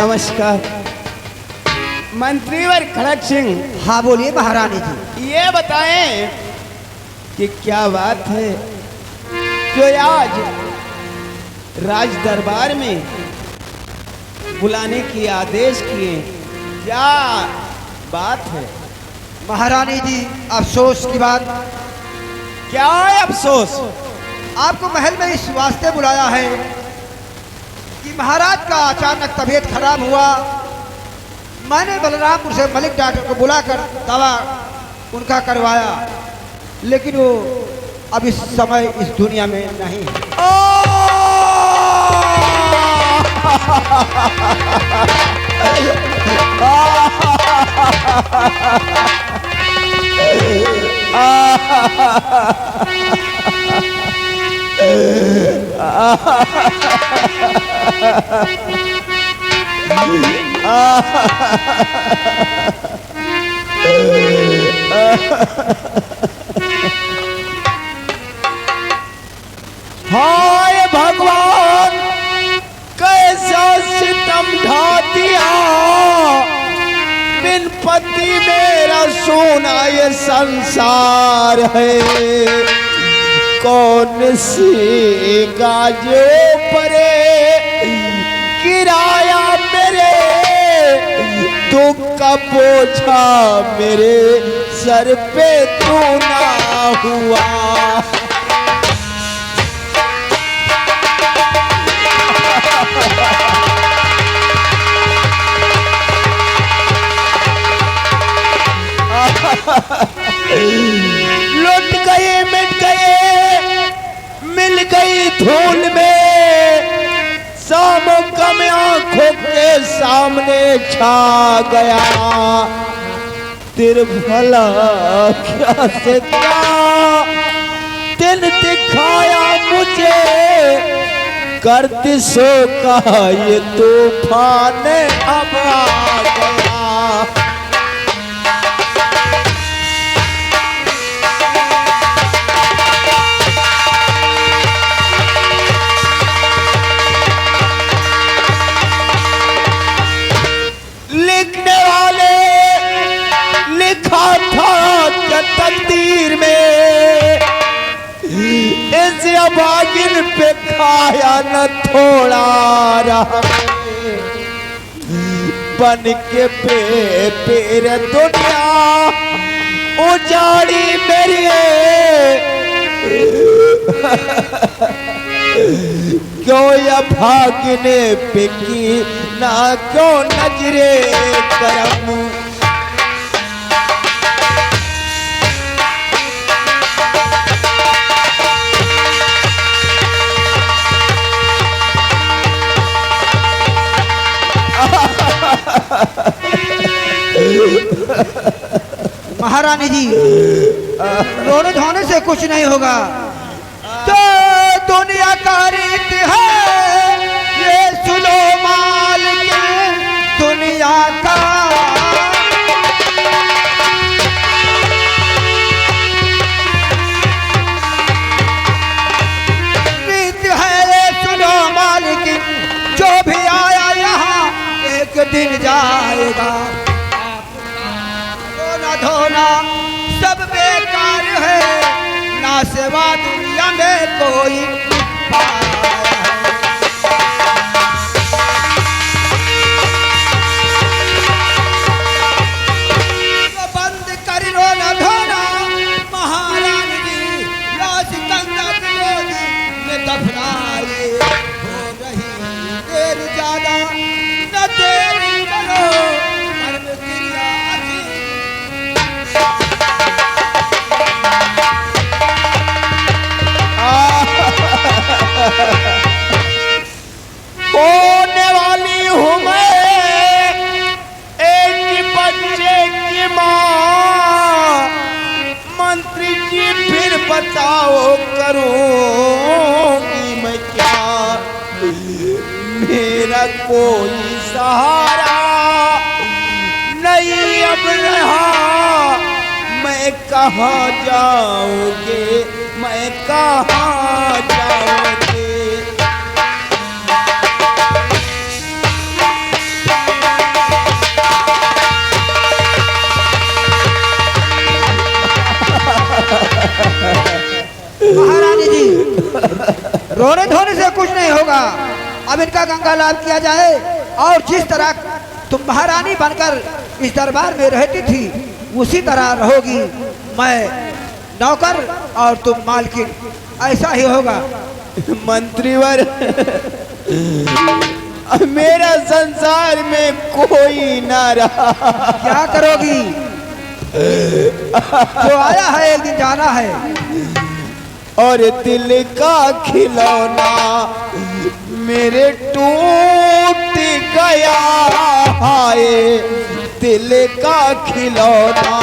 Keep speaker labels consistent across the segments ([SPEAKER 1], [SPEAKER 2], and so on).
[SPEAKER 1] नमस्कार। मंत्रीवर खड़क सिंह।
[SPEAKER 2] हाँ बोलिए महारानी जी।
[SPEAKER 1] ये बताएं कि क्या बात है जो आज राज दरबार में बुलाने की आदेश किए, क्या बात है?
[SPEAKER 2] महारानी जी अफसोस की बात।
[SPEAKER 1] क्या है अफसोस?
[SPEAKER 2] आपको महल में इस वास्ते बुलाया है कि महाराज का अचानक तबीयत खराब हुआ। मैंने बलरामपुर से मलिक डॉक्टर को बुलाकर दवा उनका करवाया, लेकिन वो अब इस समय इस दुनिया में नहीं
[SPEAKER 1] हाय भगवान, कैसा सितम ढा दिया। बिन पति मेरा सोना ये संसार है। कौन सी गाजों परे किराया मेरे, दुख का बोझा मेरे सर पे तू ना हुआ। लुट गए, मिट गए, मिल गई धूल में। सामो कम आंखों के सामने छा गया। तेरे भला क्या से क्या दिन दिखाया मुझे। करती सो का ये तूफान अब आ गया। लिखने वाले लिखा था क्या तकदीर में, इस अभागिन पे खाया न थोड़ा रहा। बन के पेर दुनिया उजाड़ी मेरी। क्यों अभागिने पे की ना क्यों नजरे करम।
[SPEAKER 2] महारानी जी रोने धोने से कुछ नहीं होगा।
[SPEAKER 1] तो दुनिया का रीत है ये सुनो मालिक दुनिया का। रीत है ये सुनो मालिक, जो भी आया यहाँ एक दिन जाएगा। रोना धोना सब बेकार है, ना सेवा दुनिया में कोई पाया है। तो बंद कर रोना धोना महारानी जी, लाश गंगा नदी में दफनाए। हो रही देर ज्यादा न देरी करो, कर्म क्रिया होने वाली हूँ मैं एक बच्चे की माँ। मंत्री जी फिर बताओ करूँगी मैं क्या। मेरा कोई सहारा नहीं अब रहा। मैं कहाँ जाऊँगी, मैं कहाँ जाऊँगी।
[SPEAKER 2] रोने धोने से कुछ नहीं होगा। अब इनका गंगा लाभ किया जाए और जिस तरह तुम महारानी बनकर इस दरबार में रहती थी उसी तरह रहोगी। मैं नौकर और तुम मालकिन, ऐसा ही होगा।
[SPEAKER 1] मंत्रीवर, मेरा संसार में कोई ना रहा।
[SPEAKER 2] क्या करोगी? जो आया है एक दिन जाना है।
[SPEAKER 1] और दिल का खिलौना मेरे टूट गया है, दिल का खिलौना।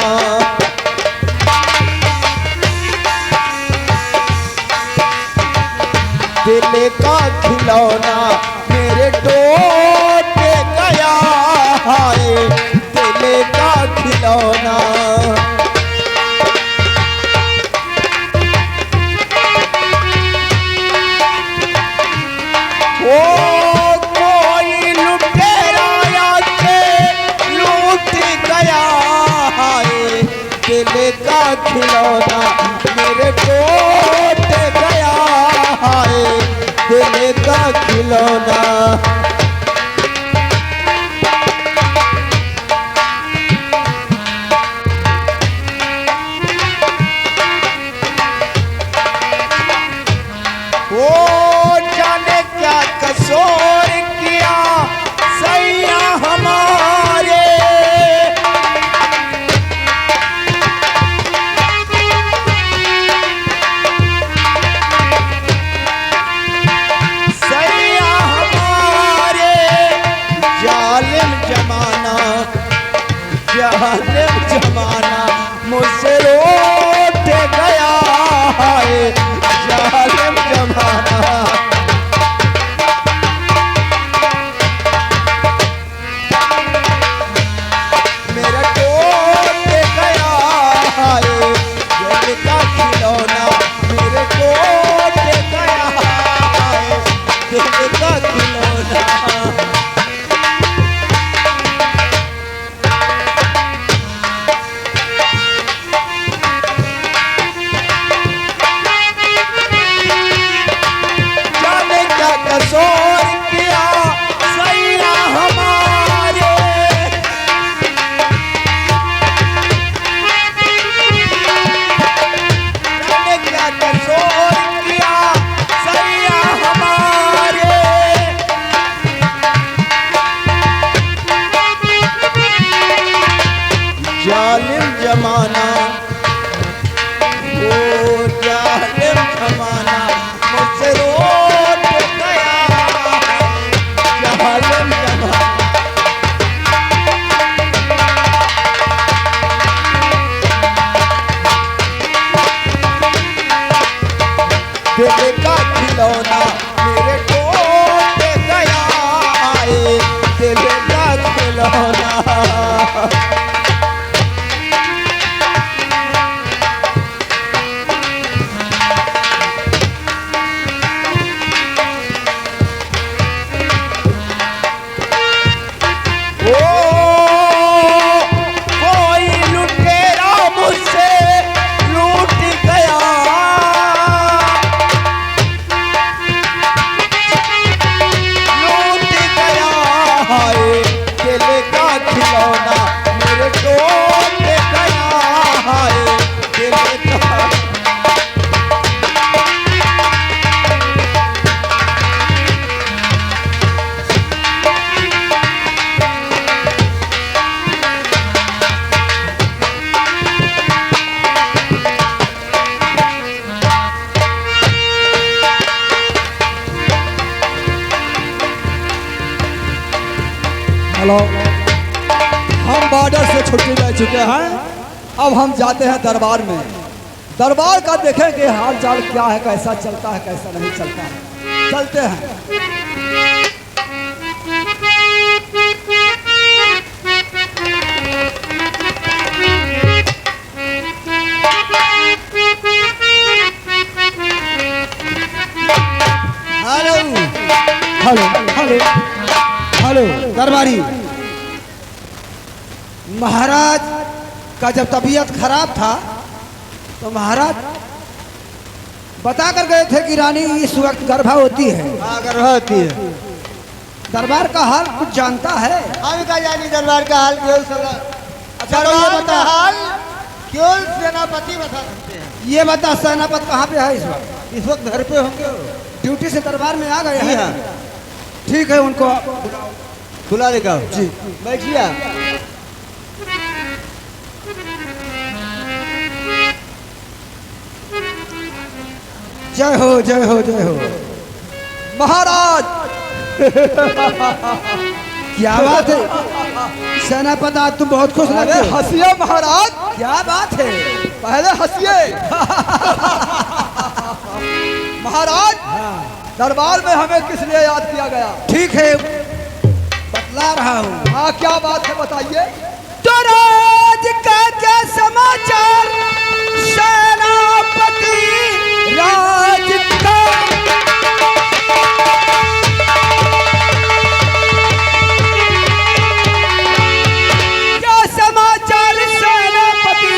[SPEAKER 1] दिल का खिलौना मेरे टूट गया है, दिल का खिलौना। ओ कोई लुटेरा आके लूट गया है, दिल का खिलौना मेरे टूट गया है, दिल का खिलौना। कसोर किया सैया हमारे, सैया हमारे। जालिम जमाना, जालिम जमाना मुझसे रोट गया है, जालिम जमाना। जालिम जमाना, ओ जालिम जमाना मुझसे रोट गया, जालिम जमाना। दिल का खिलौना मेरे टूट गया है, दिल का खिलौना।
[SPEAKER 3] हेलो, हम बॉर्डर से छुट्टी ले चुके हैं। अब हम जाते हैं दरबार में। दरबार का देखें कि हाल चाल क्या है, कैसा चलता है, कैसा नहीं चलता है। चलते हैं।
[SPEAKER 2] हेलो
[SPEAKER 3] हेलो हेलो
[SPEAKER 2] हेलो दरबारी, महाराज का जब तबीयत खराब था तो महाराज बता कर गए थे कि रानी इस वक्त गर्भवती है।
[SPEAKER 1] गर्भवती है।
[SPEAKER 2] दरबार का हाल कुछ जानता है?
[SPEAKER 1] हम का जानी दरबार का हाल केवल
[SPEAKER 2] अच्छा तो ये बता,
[SPEAKER 1] हाल केवल सेनापति बता सकते हैं।
[SPEAKER 2] ये बता सेनापति कहाँ पे है इस वक्त?
[SPEAKER 1] इस वक्त घर पे होंगे।
[SPEAKER 2] ड्यूटी से दरबार में आ गए
[SPEAKER 1] जी
[SPEAKER 2] हैं।
[SPEAKER 1] हाँ।
[SPEAKER 2] ठीक है, उनको
[SPEAKER 1] बुला लेगा
[SPEAKER 2] जी।
[SPEAKER 1] बैठिए आप।
[SPEAKER 2] जय हो जय हो जय हो।
[SPEAKER 3] महाराज
[SPEAKER 2] क्या बात है सेनापति, आज तुम बहुत खुश
[SPEAKER 3] अरे
[SPEAKER 2] लगते हो।
[SPEAKER 3] हंसिए महाराज,
[SPEAKER 2] क्या बात है?
[SPEAKER 3] पहले हंसिए। महाराज दरबार में हमें किस लिए याद किया गया?
[SPEAKER 2] ठीक है, बतला रहा हूँ।
[SPEAKER 3] हाँ क्या बात है बताइए।
[SPEAKER 2] तो राज का क्या समाचार, सेनापति राज का क्या समाचार, सेनापति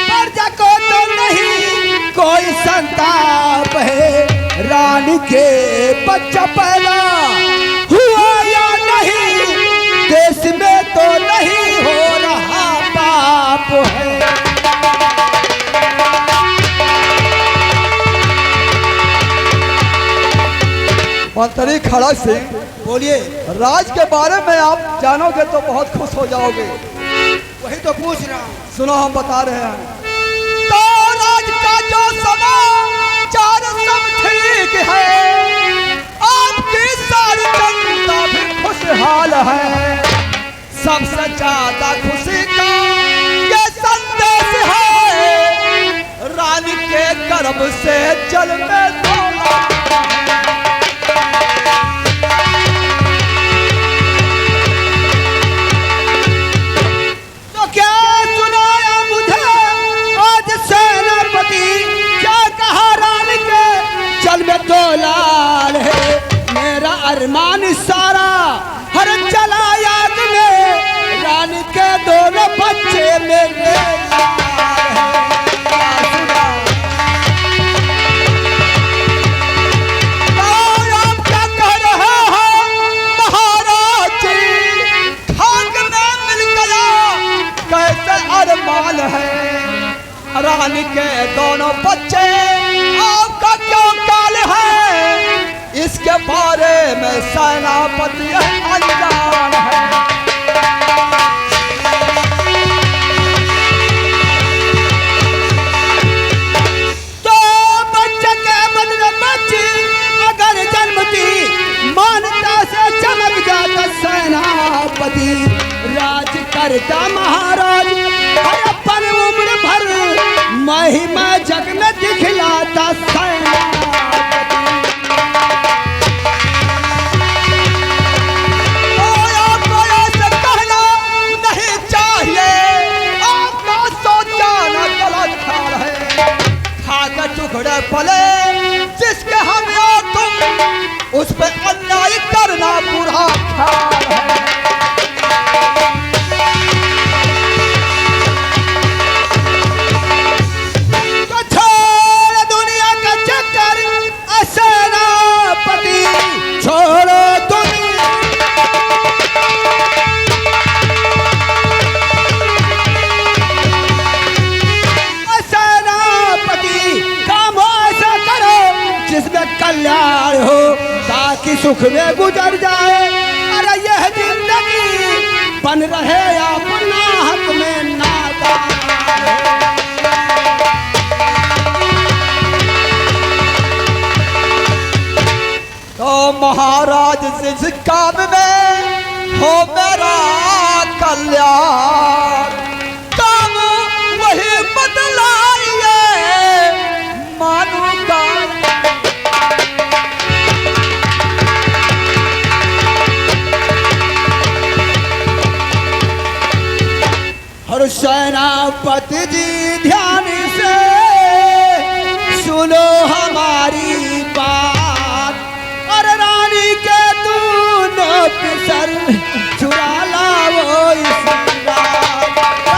[SPEAKER 2] प्रजा को तो नहीं कोई संताप है, रानी के बच्चा पैदा हुआ या नहीं, देश में तो नहीं हो रहा पाप है।
[SPEAKER 3] मंत्री खड़ग सिंह,
[SPEAKER 2] बोलिए।
[SPEAKER 3] राज के बारे में आप जानोगे तो बहुत खुश हो जाओगे।
[SPEAKER 2] वही तो पूछ रहा हूँ।
[SPEAKER 3] सुनो हम बता रहे हैं।
[SPEAKER 2] तो राज का जो समाचार सब ठीक है, आपकी सारी जनता भी
[SPEAKER 3] खुशहाल है,
[SPEAKER 2] सबसे ज्यादा खुशी का ये संदेश है, रानी के गर्भ से जल में दौड़ा। तो क्या सुनाया मुझे आज सेनापति, क्या कहा रानी के जल में दो लाल है, मेरा अरमान सारा हर चला याद में, रानी के दोनों बच्चे मेरे और आप क्या कह रहे हो महाराज जी, खाक में मिल गया
[SPEAKER 3] कैसे अरमान है, रानी के दोनों बच्चे आपका क्यों काल है, इसके बारे में सेनापति अनजान है।
[SPEAKER 2] तो बच्चे के बदले बच्ची अगर जन्मती, मानता से चमक जाता सेनापति, राज करता महाराज हर अपन उम्र भर, महिमा जग में दिखलाता सेनापति।
[SPEAKER 3] और आपको ऐसे कहना नहीं चाहिए, आपका सोचा न गलत ख्याल है, खाकर टुकड़े पले जिसके हम या तुम, उस पर अन्याय करना बुरा ख्याल है।
[SPEAKER 2] तो छोड़ दुनिया का चक्कर, सेनापति छोड़ो दुनिया। सेनापति काम ऐसा करो जिसमें कल्याण हो, ताकि सुख में गुजर जाए, अरे यह जिंदगी बन रहे अपना हक में नादान।
[SPEAKER 3] तो महाराज जिस काम में हो मेरा कल्याण, काम वही बदलाइए मानूंगा।
[SPEAKER 2] और सेनापति जी ध्यान से सुनो हमारी बात, और रानी के दोनों सर चुरा लाओ इस रात।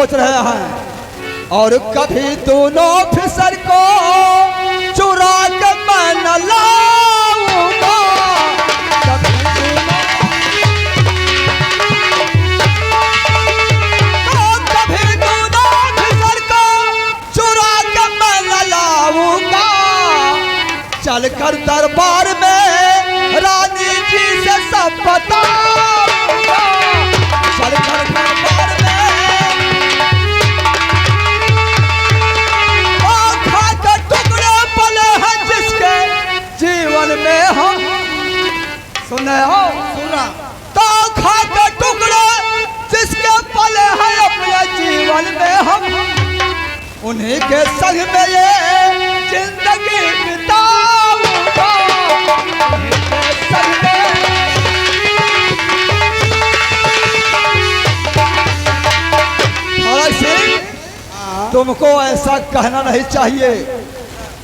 [SPEAKER 3] सोच रहे हैं। और कभी दोनों ऑफिसर को चुरा के मैं न लाऊंगा, कभी दोनों ऑफिसर को चुरा के मैं न लाऊंगा। चलकर दरबार में रानी जी से सब बताऊंगा, चलकर दरबार में आँखों के टुकड़े पले हैं जिसके जीवन में हम सुने हो
[SPEAKER 2] सुना
[SPEAKER 3] तो आँखों के टुकड़े जिसके पले हैं अपने जीवन में हम, उन्हीं के संग में ये जिंदगी बिताऊंगा, उन्हीं के संग में। खड़क सिंह, तुमको ऐसा कहना नहीं चाहिए,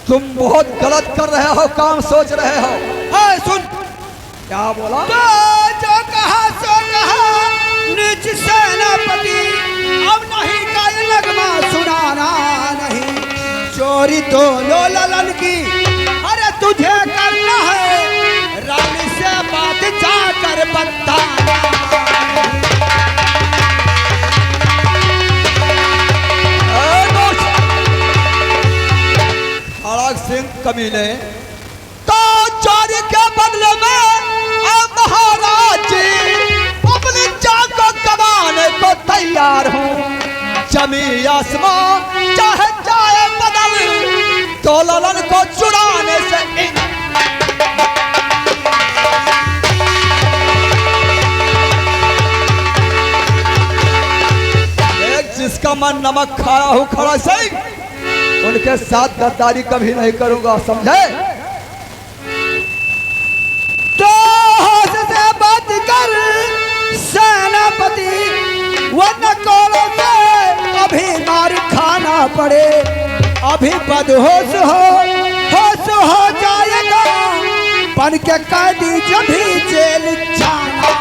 [SPEAKER 3] तुम बहुत गलत कर रहे हो, काम सोच रहे हो।
[SPEAKER 2] हाँ सुन,
[SPEAKER 3] क्या बोला?
[SPEAKER 2] तो जो कहा सो कहा निज सेनापति, अब नहीं का ये लगमा सुनाना नहीं। चोरी तो लो ललन की, अरे तुझे करना है रानी से बात जाकर बताना।
[SPEAKER 3] खड़क सिंह कमीने, तो चोरी के बदले में महाराज जी अपनी जान को गंवाने को तैयार हूँ। जमी आसमां चाहे जाए बदल, तो ललन को चुराने से एक जिसका मन नमक खाया हूँ खड़क सिंह, उनके साथ गद्दारी कभी नहीं करूंगा, समझे?
[SPEAKER 2] तो होश से बात कर सेनापति, वरना कोलों से अभी मार खाना पड़े। अभी बदहोश हो जाएगा, बन के कैदी जब भी जेल जाना।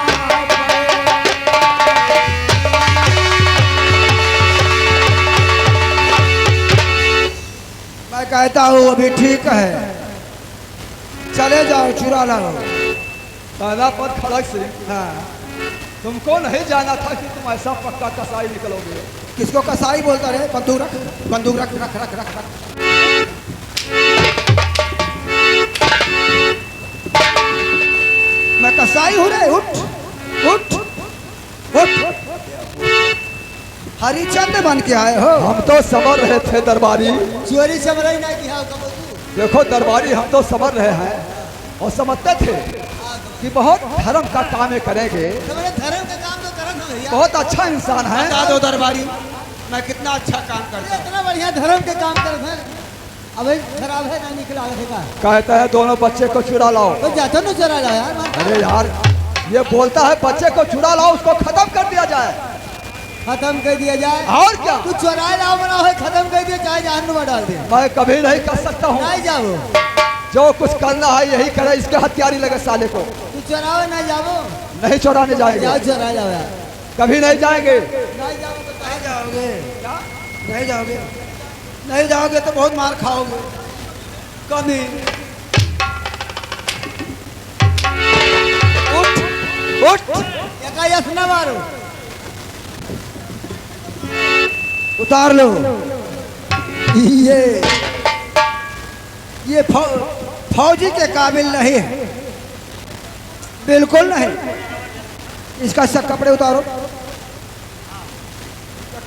[SPEAKER 2] मैं कहता हूँ अभी ठीक है, चले जाओ चुरा लाओ।
[SPEAKER 3] पहला पद खड़क सिंह,
[SPEAKER 2] हाँ,
[SPEAKER 3] तुमको नहीं जाना था कि तुम ऐसा पक्का कसाई निकलोगे।
[SPEAKER 2] किसको कसाई बोलता रहे? बंदूक रख, बंदूक रख रख रख रख रख। मैं कसाई हूँ रे, उठ उठ उठ। हरिचंद बन के आए हो?
[SPEAKER 3] हम तो समझ रहे थे दरबारी,
[SPEAKER 2] चोरी समझ ही नहीं किया।
[SPEAKER 3] देखो दरबारी, हम तो समझ रहे हैं और समझते थे कि बहुत धर्म का काम ये करेंगे,
[SPEAKER 2] धर्म का काम तो करन हो भैया।
[SPEAKER 3] बहुत अच्छा इंसान है।
[SPEAKER 2] बता दो दरबारी, मैं कितना अच्छा काम करता हूँ।
[SPEAKER 4] इतना बढ़िया धर्म के काम कर है, अब खराब है ना निकला रहेगा।
[SPEAKER 3] कहते हैं दोनों बच्चे को चुरा लाओ।
[SPEAKER 4] तो जाता ना चला जाए यार।
[SPEAKER 3] अरे यार, ये बोलता है बच्चे को चुरा लाओ, उसको खत्म कर दिया जाए।
[SPEAKER 4] खत्म कर दिया जाए
[SPEAKER 3] और क्या?
[SPEAKER 4] तू चुराए लाओ बना हो, खत्म कर दिया, चाहे जहन्नुम में डाल दे।
[SPEAKER 3] मैं कभी नहीं कर सकता हूँ।
[SPEAKER 4] नहीं जाओ,
[SPEAKER 3] जो कुछ करना है यही करे, इसके हथियारी लगे साले को।
[SPEAKER 4] तू चुराओ ना जाओ।
[SPEAKER 3] नहीं चुराने जाएंगे,
[SPEAKER 4] जाओ चुरा लाओ यार।
[SPEAKER 3] कभी नहीं जाएंगे।
[SPEAKER 4] नहीं जाओ तो
[SPEAKER 2] नहीं जाओगे? नहीं जाओगे? नहीं जाओगे तो बहुत मार खाओगे। कभी उठ उठ,
[SPEAKER 4] एकाएक ना मारो।
[SPEAKER 2] उतार लो। ये फौजी के काबिल नहीं है, बिल्कुल नहीं। इसका सब कपड़े उतारो,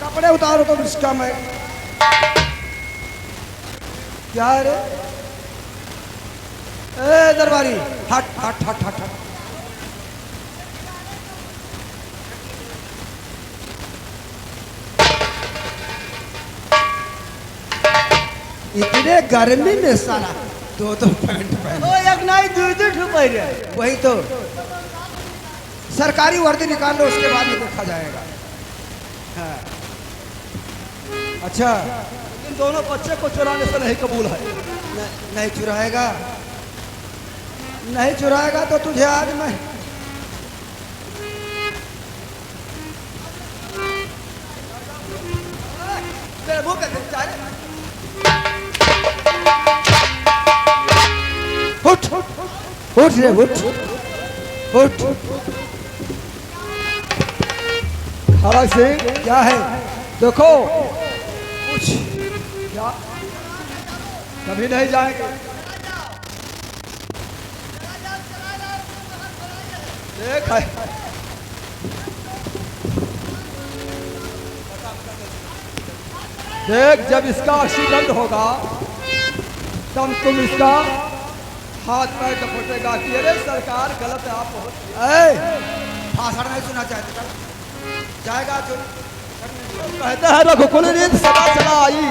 [SPEAKER 2] कपड़े उतारो। तो इसका मैं क्या रे? ए दरबारी, हट हट हट हट हट। इतने गर्मी में साला दो पैंट पहन।
[SPEAKER 4] ओ एक नहीं दू दू ठुपै रे।
[SPEAKER 2] वही तो, सरकारी वर्दी निकाल लो, उसके बाद में देखा जाएगा। हाँ। अच्छा,
[SPEAKER 3] इन दोनों बच्चे को चुराने से नहीं कबूल है।
[SPEAKER 2] नहीं चुराएगा, नहीं चुराएगा तो तुझे आज मैं उठ रे उठ उठ।
[SPEAKER 3] खड़क सिंह
[SPEAKER 2] क्या है?
[SPEAKER 3] देखो कुछ क्या कभी नहीं जाएंगे। देख है देख, जब इसका एक्सीडेंट होगा तब तुम इसका हाथ पैर दफोटेगा कि अरे सरकार गलत है, आप बहुत
[SPEAKER 2] भाषण नहीं सुना चाहते था। जाएगा जो
[SPEAKER 3] कहते हैं रघुकुल रीत सदा चला आई,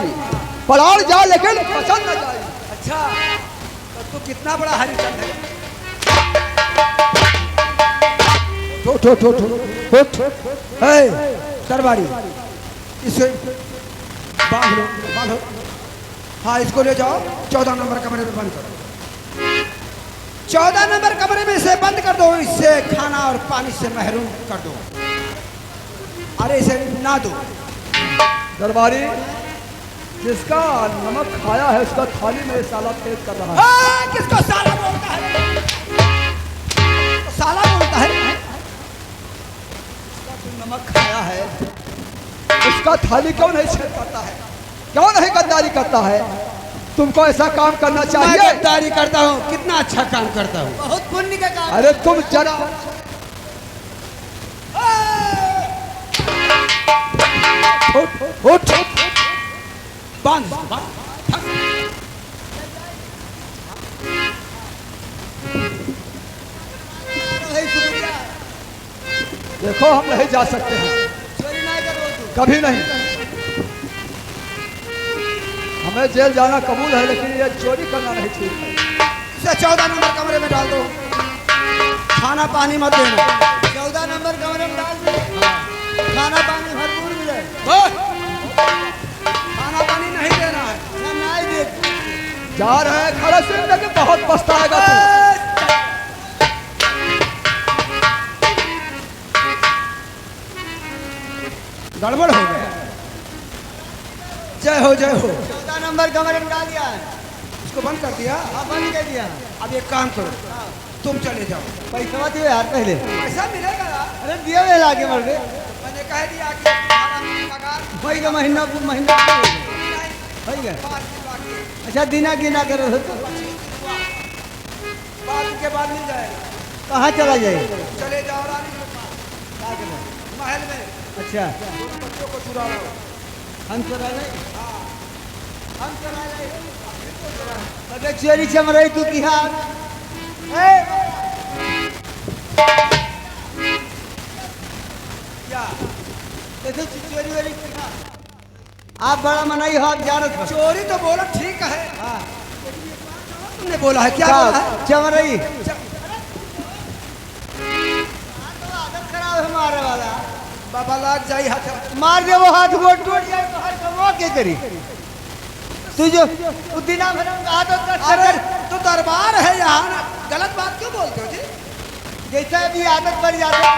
[SPEAKER 3] पलाड़ जा लेकिन पसंद न जाए।
[SPEAKER 2] अच्छा, तो तू कितना बड़ा हरिचंद है?
[SPEAKER 3] उठ उठ उठ उठ उठ।
[SPEAKER 2] दरबारी इसे बांध लो, बांधो। हाँ, इसको ले जाओ 14 नंबर कमरे में बंद करो। 14 नंबर कमरे में इसे बंद कर दो। इससे खाना और पानी से महरूम कर दो। अरे इसे ना दो।
[SPEAKER 3] दरबारी, जिसका नमक खाया है उसका थाली में साला फेंक कर रहा है।
[SPEAKER 2] किसको साला बोलता है? तो साला बोलता है।
[SPEAKER 3] नमक खाया है उसका थाली क्यों नहीं छेद करता है, क्यों नहीं गद्दारी करता है? तुमको ऐसा काम करना
[SPEAKER 2] मैं
[SPEAKER 3] चाहिए।
[SPEAKER 2] गद्दारी करता हूँ? कितना अच्छा काम करता हूँ।
[SPEAKER 4] बहुत पुण्य का काम।
[SPEAKER 3] अरे तुम जरा उठ उठ
[SPEAKER 2] बांध।
[SPEAKER 3] देखो, हम नहीं जा सकते हैं,
[SPEAKER 4] चोरी नहीं करो तू।
[SPEAKER 3] कभी नहीं। हमें जेल जाना कबूल है, लेकिन ये चोरी करना नहीं ठीक है।
[SPEAKER 2] इसे 14 नंबर कमरे में डाल दो। खाना पानी मत देना।
[SPEAKER 4] 14 नंबर कमरे में डाल दे। खाना पानी भरपूर मिले।
[SPEAKER 2] खाना पानी नहीं देना है।
[SPEAKER 4] ना नहीं दे।
[SPEAKER 3] जा रहे हैं खड़े से, लेकिन बहुत पछताएगा तू।
[SPEAKER 2] गड़बड़ हो गया। जय हो जय हो।
[SPEAKER 4] 14 नंबर कमरे में डाल दिया है।
[SPEAKER 2] इसको बंद कर दिया।
[SPEAKER 4] हाँ, बंद कर दिया।
[SPEAKER 2] अब एक काम करो, तुम चले जाओ।
[SPEAKER 4] पैसा दियो यार पहले।
[SPEAKER 2] पैसा मिलेगा यार।
[SPEAKER 4] अरे दिया वे लाके मर गए।
[SPEAKER 2] मैंने कह दिया कि खाना पगार
[SPEAKER 4] भाई का महीना महीना भाई गए।
[SPEAKER 2] 5 दिन बाकी है।
[SPEAKER 4] अच्छा, दिना गिना कर
[SPEAKER 2] बाद के बाद मिल जाएगा।
[SPEAKER 4] कहाँ चला जाए?
[SPEAKER 2] चले जाओ रानी के पास, महल में।
[SPEAKER 4] अच्छा,
[SPEAKER 2] बच्चों को चुरा लो।
[SPEAKER 4] हम चला नहीं। हम चला नहीं। अबे चोरी चमराई तू की हाथ।
[SPEAKER 2] क्या
[SPEAKER 4] देखो चोरी वाली की हाथ। आप बड़ा मनाई हो, आप जानत हो।
[SPEAKER 2] चोरी तो बोला ठीक है।
[SPEAKER 4] हाँ,
[SPEAKER 2] तुमने बोला है क्या बोला है?
[SPEAKER 4] चमराई। आदत खराब है मारे वाला।
[SPEAKER 2] बाबा लाग जाई हाथ।
[SPEAKER 4] मार दे वो हाथ, वो टूट जाए तो हर कमो के करी। तू जो उदिना भरम का आदत
[SPEAKER 2] अरे
[SPEAKER 4] कर।
[SPEAKER 2] तो दरबार है यहाँ ना, गलत बात क्यों बोलते हो जी?
[SPEAKER 4] जैसा भी आदत पड़ जाता।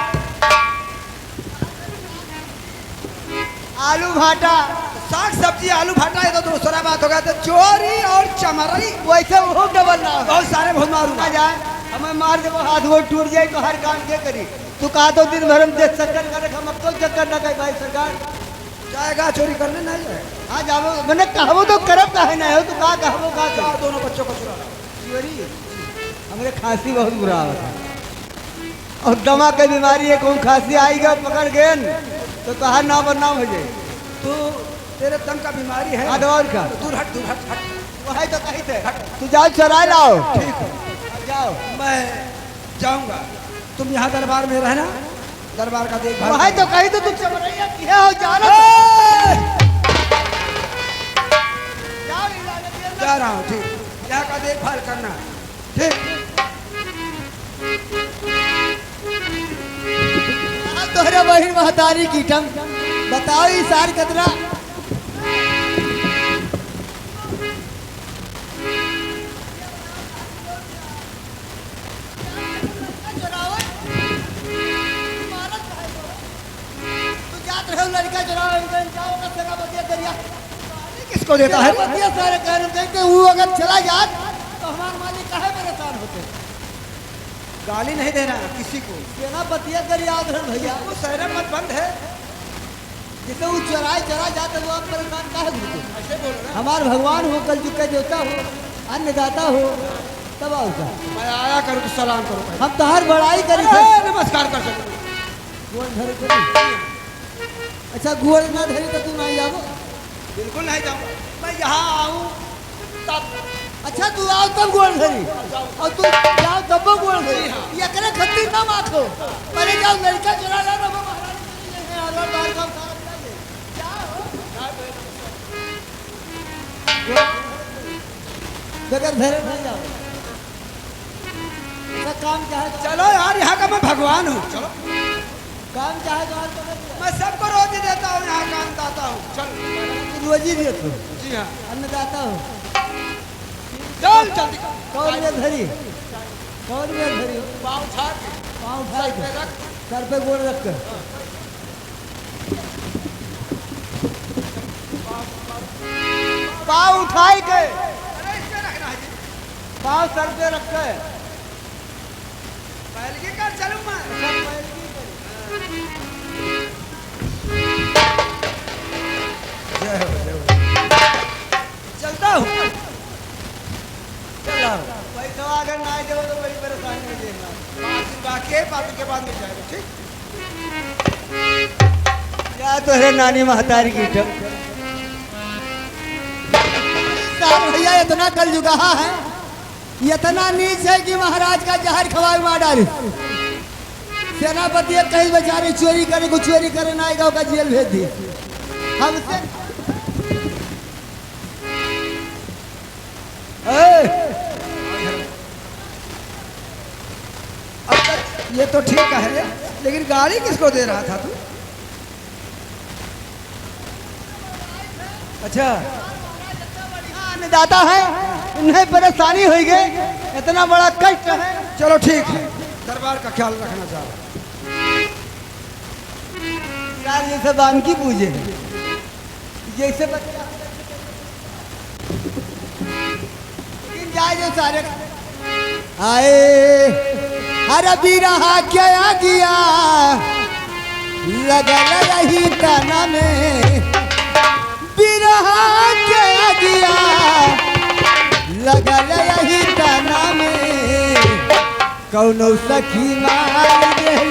[SPEAKER 4] आलू भाटा,
[SPEAKER 2] साग सब्जी आलू भाटा है तो दूसरा बात हो गया। तो चोरी और चमरई
[SPEAKER 4] वैसे वो डबल ना हो।
[SPEAKER 2] बहुत सारे बहुत मारूंगा।
[SPEAKER 4] आ जाए हमें मार दे वो हाथ, वो टूट जाए तो हर काम के करी। तू कहा तो दिन भर हम देख चक्कर करे, हम अब तो चक्कर ना कहे भाई सरकार।
[SPEAKER 2] जाएगा चोरी करने नहीं जाएगा।
[SPEAKER 4] हाँ जाओ, मैंने कहबो तो करब काहे ना हो। तू कहा कहबो कहा
[SPEAKER 2] जाओ,
[SPEAKER 4] कर
[SPEAKER 2] दोनों बच्चों को चुरा लो।
[SPEAKER 4] चोरी। हमरे खांसी बहुत बुरा आवत है और दमा के बीमारी है। कौन खांसी आएगा पकड़ गए तो कहा नाम बदनाम हो जाए।
[SPEAKER 2] तू तेरे दम का बीमारी है।
[SPEAKER 4] हाँ और का
[SPEAKER 2] दूर हट दूर हट हट।
[SPEAKER 4] वही तो कही थे। तू जाओ चराए लाओ।
[SPEAKER 2] ठीक है,
[SPEAKER 4] अब जाओ।
[SPEAKER 2] मैं जाऊंगा। तुम यहाँ दरबार में रहना, दरबार का देखभाल।
[SPEAKER 4] वही तो कही तो तू चमरैया किया हो जाना। जाओ इलाज
[SPEAKER 2] जा रहा हूँ। ठीक, यहाँ का देखभाल करना। ठीक।
[SPEAKER 4] तोहरे बहिन महतारी की टम बताओ ई सार कतरा। लड़का चुराओ, जाओ का सगा बतिया करिया।
[SPEAKER 2] किसको देता है?
[SPEAKER 4] बतिया सारे कह रहे थे कि वो अगर चला जात तो हमारे मालिक काहे परेशान होते।
[SPEAKER 2] गाली नहीं देना किसी को।
[SPEAKER 4] सेनापतिया कर याद है भैया,
[SPEAKER 2] वो शहर मत बंद है,
[SPEAKER 4] जिसे वो चराए चरा जाते वो आप परेशान का है घूमते।
[SPEAKER 2] ऐसे बोलो ना।
[SPEAKER 4] हमार भगवान हो, कल युग का देवता हो, अन्नदाता हो, तब आओ का
[SPEAKER 2] मैं आया करूँ तो सलाम करो पहले।
[SPEAKER 4] हम तहार बड़ाई करी थे।
[SPEAKER 2] नमस्कार कर सकूँ।
[SPEAKER 4] गोड़ धरे करी। अच्छा गोड़ ना धरी तो तू नहीं जाओ।
[SPEAKER 2] बिल्कुल नहीं जाऊँगा, मैं यहाँ आऊँ तब।
[SPEAKER 4] अच्छा तू आओ तब गोड़ धरी, और तू जाओ तब वो गोड़ धरी। ये करे खत्ती ना माखो, पहले जाओ लड़का चला ला रहा महारानी के लिए हर बार काम सारा ले बगैर धरे नहीं जाओ। अच्छा काम क्या है?
[SPEAKER 2] चलो यार, यहाँ का मैं भगवान हूँ। चलो,
[SPEAKER 4] काम क्या है? तो आज
[SPEAKER 2] मैं सबको रोजी देता हूँ, यहाँ का अन्नदाता हूँ। चल।
[SPEAKER 4] तू रोजी देते हो,
[SPEAKER 2] जी हाँ,
[SPEAKER 4] अन्नदाता हो।
[SPEAKER 2] चल जल्दी कर।
[SPEAKER 4] कौन में धरी, कौन में धरी हो?
[SPEAKER 2] पाँव उठा के
[SPEAKER 4] पाँव उठा
[SPEAKER 2] सर
[SPEAKER 4] के
[SPEAKER 2] पे रख।
[SPEAKER 4] सर पे गोड़ रख कर। पाँव उठाई के,
[SPEAKER 2] अरे इसमें रखना है जी।
[SPEAKER 4] पाँव सर पे रख के।
[SPEAKER 2] पहलगी कर चलूँ मैं। जय हो, जय हो। चलता हूँ। चल रहा हूँ।
[SPEAKER 4] पैसा अगर ना आए तो बड़ी परेशानी हो जाएगा।
[SPEAKER 2] 5 दिन बाकी है, 5 दिन के बाद मिल जाएगा। ठीक।
[SPEAKER 4] क्या तो है नानी महतारी की टक। साहब भैया इतना कल जुगा है, इतना नीच है कि महाराज का जहर खवाए मार डाले। सेनापति कहीं बेचारे चोरी करे को चोरी करे ना गाँव का जेल भेज दी। हमसे
[SPEAKER 2] अब तक ये तो ठीक है, लेकिन गाड़ी किसको दे रहा था तू? अच्छा,
[SPEAKER 4] अन्नदाता है, इन्हें परेशानी हो गई, इतना बड़ा कष्ट है।
[SPEAKER 2] चलो ठीक है, दरबार का ख्याल रखना चाह रहा।
[SPEAKER 4] यार जैसे बानकी पूजे, जैसे बच्चा लेकिन जाए जो सारे आए। हर बिरहा क्या गया लगल रही तना में, बिरहा क्या गया लगल रही तना में, कौनो सखी मार देली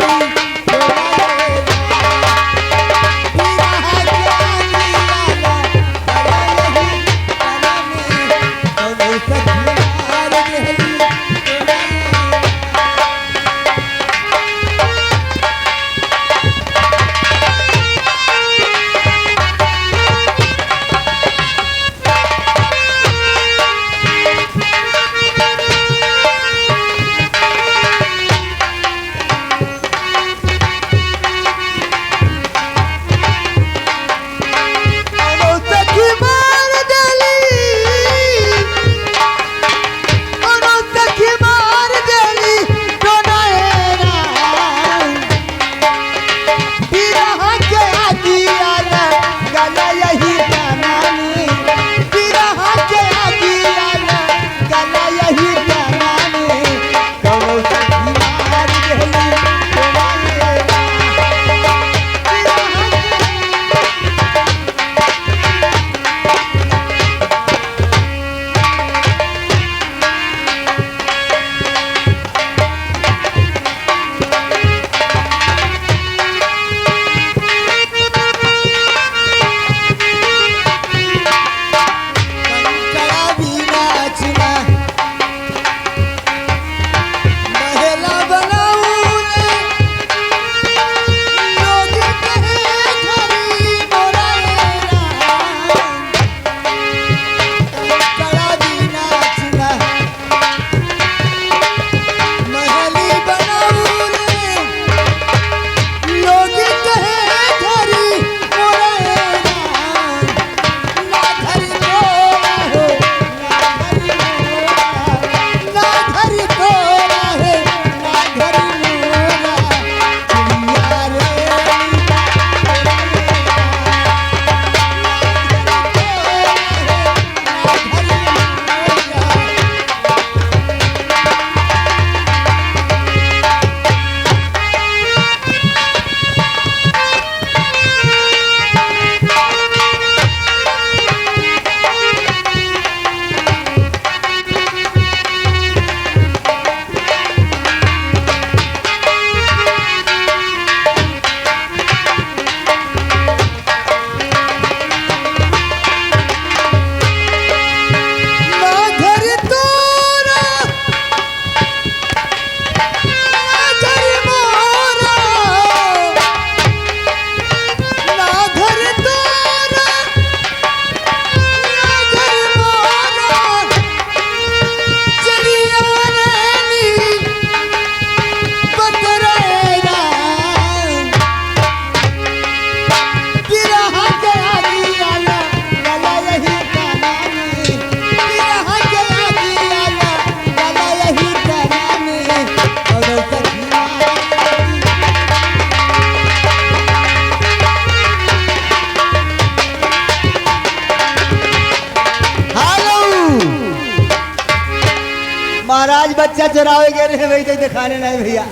[SPEAKER 4] बच्चा चुरावे गए रहे वही तक दिखाने नहीं भैया।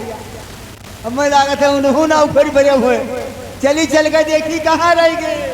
[SPEAKER 4] अब मैं लागत है उन्होंने ना ऊपर बड़े हुए चली चल कर देखी कहाँ रह गए।